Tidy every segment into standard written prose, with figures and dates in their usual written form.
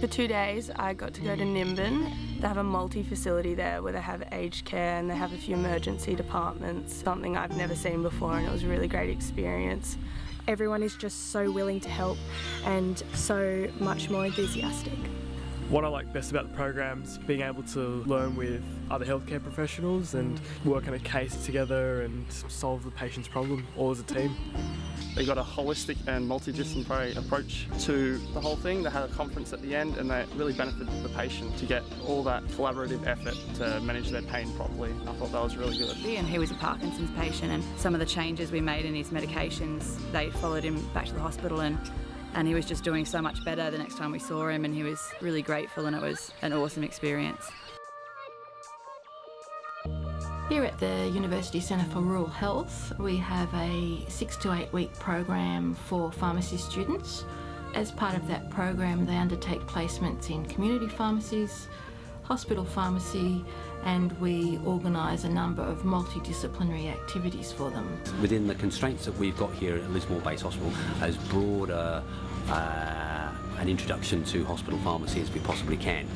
For 2 days I got to go to Nimbin. They have a multi-facility there where they have aged care and they have a few emergency departments, something I've never seen before, and it was a really great experience. Everyone is just so willing to help and so much more enthusiastic. What I like best about the program is being able to learn with other healthcare professionals and work on a case together and solve the patient's problem, all as a team. They got a holistic and multidisciplinary approach to the whole thing. They had a conference at the end and that really benefited the patient to get all that collaborative effort to manage their pain properly. I thought that was really good. And he was a Parkinson's patient, and some of the changes we made in his medications, they followed him back to the hospital, and he was just doing so much better the next time we saw him, and he was really grateful, and it was an awesome experience. Here at the University Centre for Rural Health, we have a 6 to 8 week program for pharmacy students. As part of that program, they undertake placements in community pharmacies, hospital pharmacy, and we organise a number of multidisciplinary activities for them. Within the constraints that we've got here at Lismore Base Hospital, as broad an introduction to hospital pharmacy as we possibly can.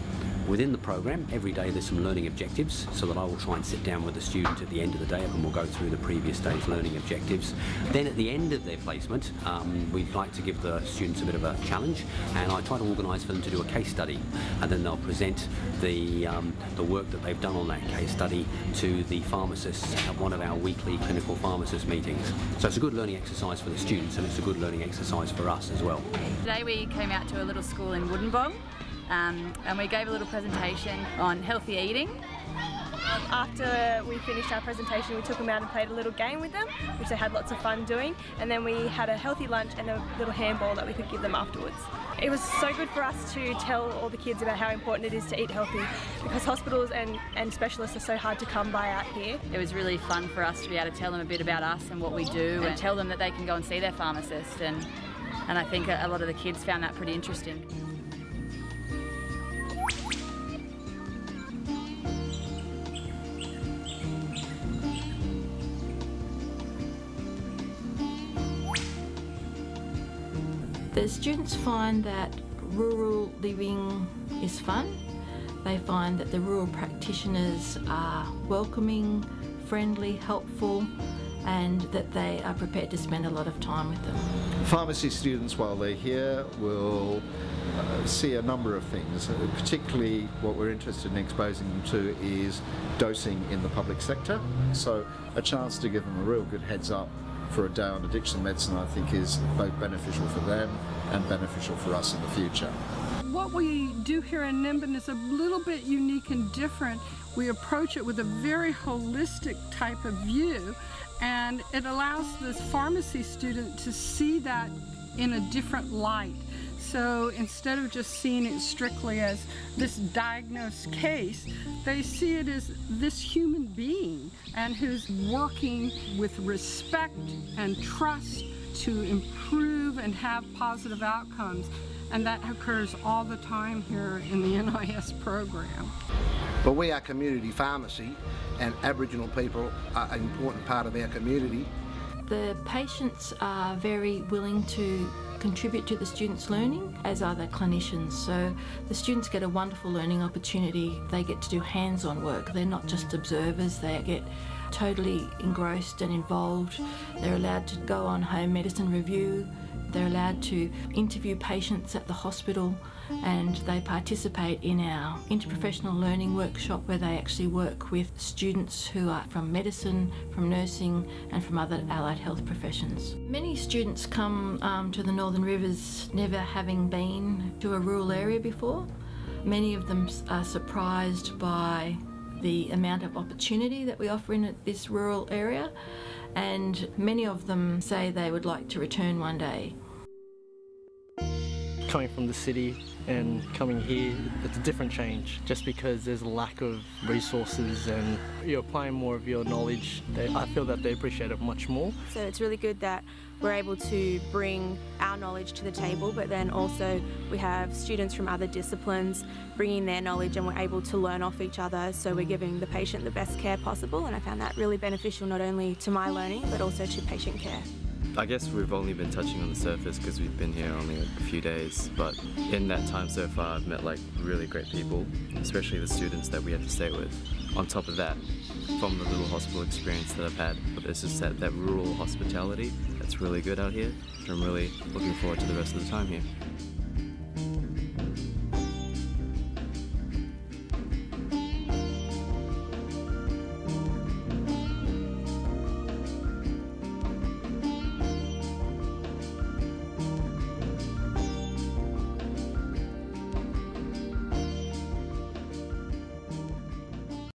Within the program, every day there's some learning objectives, so that I will try and sit down with the student at the end of the day and we'll go through the previous day's learning objectives. Then at the end of their placement, we'd like to give the students a bit of a challenge, and I try to organise for them to do a case study, and then they'll present the work that they've done on that case study to the pharmacists at one of our weekly clinical pharmacist meetings. So it's a good learning exercise for the students, and it's a good learning exercise for us as well. Today we came out to a little school in Woodenbong, and we gave a little presentation on healthy eating. After we finished our presentation, we took them out and played a little game with them, which they had lots of fun doing, and then we had a healthy lunch and a little handball that we could give them afterwards. It was so good for us to tell all the kids about how important it is to eat healthy, because hospitals and specialists are so hard to come by out here. It was really fun for us to be able to tell them a bit about us and what we do, and tell them that they can go and see their pharmacist, and I think a lot of the kids found that pretty interesting. The students find that rural living is fun. They find that the rural practitioners are welcoming, friendly, helpful, and that they are prepared to spend a lot of time with them. Pharmacy students, while they're here, will see a number of things. Particularly what we're interested in exposing them to is dosing in the public sector. So a chance to give them a real good heads up for a day on addiction medicine, I think, is both beneficial for them and beneficial for us in the future. What we do here in Nimbin is a little bit unique and different. We approach it with a very holistic type of view, and it allows this pharmacy student to see that in a different light. So instead of just seeing it strictly as this diagnosed case, they see it as this human being, and who's working with respect and trust to improve and have positive outcomes. And that occurs all the time here in the NIS program. But we are community pharmacy, and Aboriginal people are an important part of our community. The patients are very willing to contribute to the students' learning, as are the clinicians. So the students get a wonderful learning opportunity. They get to do hands-on work. They're not just observers, they get totally engrossed and involved. They're allowed to go on home medicine review. They're allowed to interview patients at the hospital, and they participate in our interprofessional learning workshop, where they actually work with students who are from medicine, from nursing, and from other allied health professions. Many students come to the Northern Rivers never having been to a rural area before. Many of them are surprised by the amount of opportunity that we offer in this rural area, and many of them say they would like to return one day. Coming from the city and coming here, it's a different change, just because there's a lack of resources and you're applying more of your knowledge. I feel that they appreciate it much more. So it's really good that we're able to bring our knowledge to the table, but then also we have students from other disciplines bringing their knowledge, and we're able to learn off each other, so we're giving the patient the best care possible, and I found that really beneficial, not only to my learning but also to patient care. I guess we've only been touching on the surface because we've been here only a few days, but in that time so far I've met like really great people, especially the students that we had to stay with. On top of that, from the little hospital experience that I've had, there's just that rural hospitality that's really good out here. I'm really looking forward to the rest of the time here.